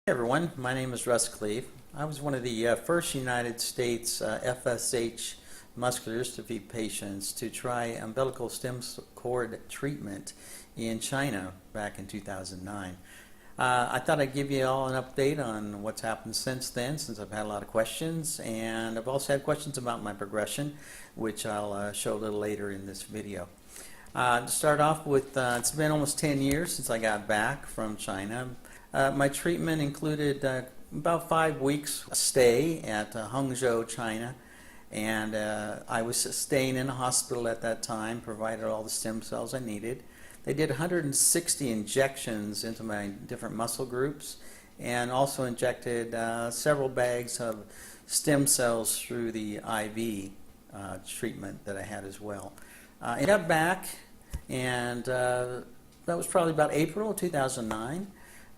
Hey everyone, my name is Russ Kleve. I was one of the first United States FSH muscular dystrophy patients to try umbilical stem cord treatment in China back in 2009. I thought I'd give you all an update on what's happened since then, since I've had a lot of questions, and I've also had questions about my progression, which I'll show a little later in this video. To start off with, it's been almost 10 years since I got back from China. My treatment included about 5 weeks stay at Hangzhou, China, and I was staying in a hospital at that time, provided all the stem cells I needed. They did 160 injections into my different muscle groups and also injected several bags of stem cells through the IV treatment that I had as well. I got back, and that was probably about April 2009.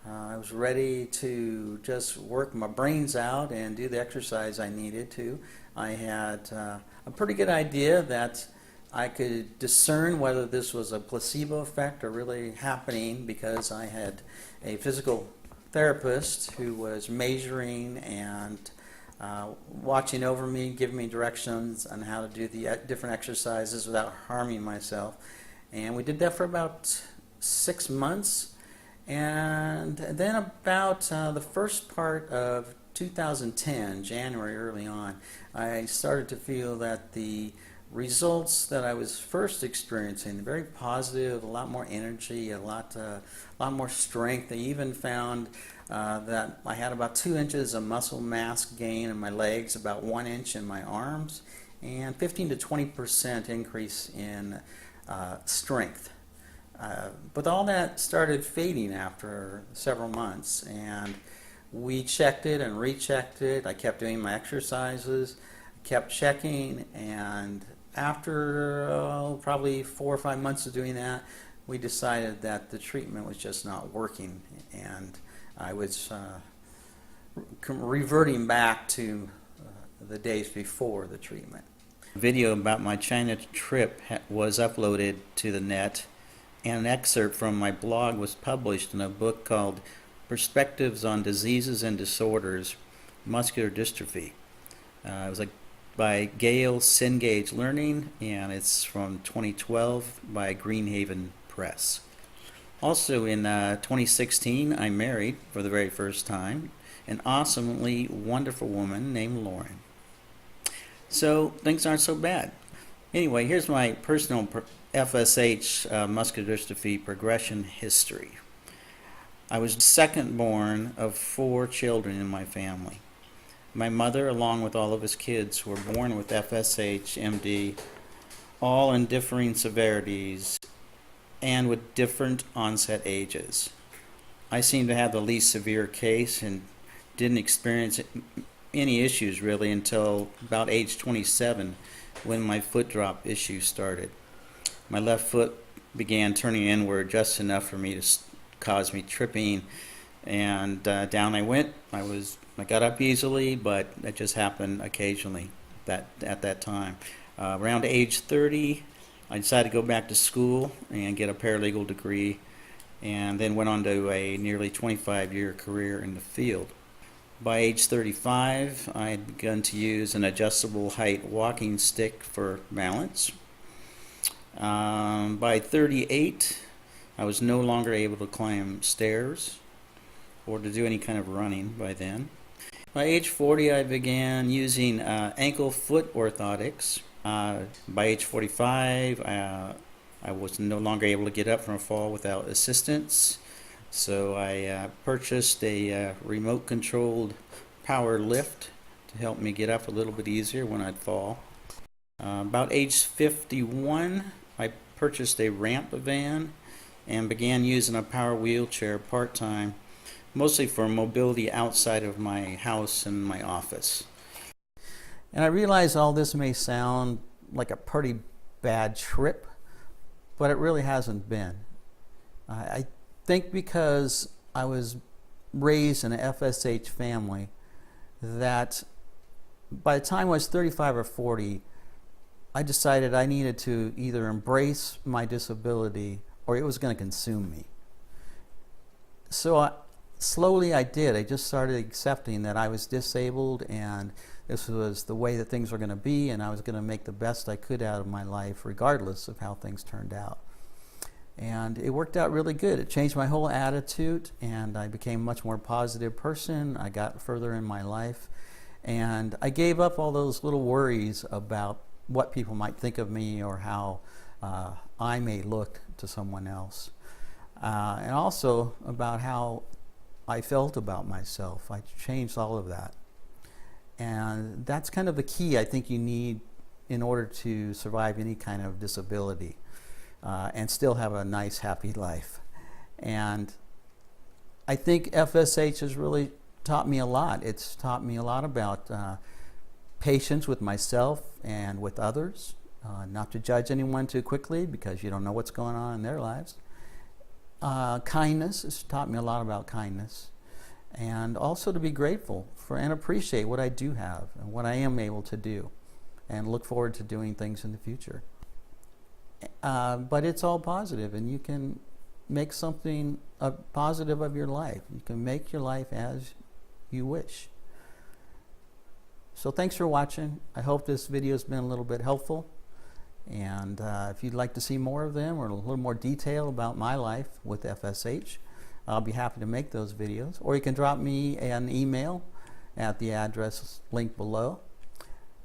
I was ready to just work my brains out and do the exercise I needed to. I had a pretty good idea that I could discern whether this was a placebo effect or really happening because I had a physical therapist who was measuring and watching over me, giving me directions on how to do the different exercises without harming myself. And we did that for about 6 months. And then about the first part of 2010, January early on, I started to feel that the results that I was first experiencing, very positive, a lot more energy, a lot more strength. I even found that I had about 2 inches of muscle mass gain in my legs, about 1 inch in my arms, and 15 to 20% increase in strength. But all that started fading after several months, and we checked it and rechecked it. I kept doing my exercises, kept checking, and after probably 4 or 5 months of doing that, we decided that the treatment was just not working, and I was reverting back to the days before the treatment. A video about my China trip was uploaded to the net, and an excerpt from my blog was published in a book called Perspectives on Diseases and Disorders, Muscular Dystrophy. It was by Gale Cengage Learning, and it's from 2012 by Greenhaven Press. Also in 2016, I married for the very first time an awesomely wonderful woman named Lauren. So things aren't so bad. Anyway, here's my personal FSH muscular dystrophy progression history. I was second born of 4 children in my family. My mother, along with all of his kids, were born with FSH, MD, all in differing severities and with different onset ages. I seemed to have the least severe case and didn't experience any issues really until about age 27, when my foot drop issue started. My left foot began turning inward just enough for me to cause me tripping, and down I went. I got up easily, but that just happened occasionally at that time. Around age 30, I decided to go back to school and get a paralegal degree, and then went on to a nearly 25-year career in the field. By age 35, I had begun to use an adjustable height walking stick for balance. By 38, I was no longer able to climb stairs or to do any kind of running by then. By age 40, I began using ankle-foot orthotics. By age 45, I was no longer able to get up from a fall without assistance. So I purchased a remote-controlled power lift to help me get up a little bit easier when I'd fall. About age 51, I purchased a ramp van and began using a power wheelchair part-time, mostly for mobility outside of my house and my office. And I realize all this may sound like a pretty bad trip, but it really hasn't been. I think because I was raised in an FSH family that by the time I was 35 or 40, I decided I needed to either embrace my disability or it was going to consume me. So slowly I did. I just started accepting that I was disabled and this was the way that things were going to be, and I was going to make the best I could out of my life regardless of how things turned out. And it worked out really good. It changed my whole attitude, and I became a much more positive person. I got further in my life, and I gave up all those little worries about what people might think of me or how I may look to someone else. And also about how I felt about myself. I changed all of that. And that's kind of the key I think you need in order to survive any kind of disability and still have a nice, happy life. And I think FSH has really taught me a lot. It's taught me a lot about patience with myself and with others, not to judge anyone too quickly because you don't know what's going on in their lives. Kindness has taught me a lot about kindness, and also to be grateful for and appreciate what I do have and what I am able to do, and look forward to doing things in the future. But it's all positive, and you can make something positive of your life. You can make your life as you wish. So thanks for watching. I hope this video has been a little bit helpful. And if you'd like to see more of them or a little more detail about my life with FSH, I'll be happy to make those videos. Or you can drop me an email at the address linked below.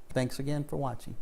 Thanks again for watching.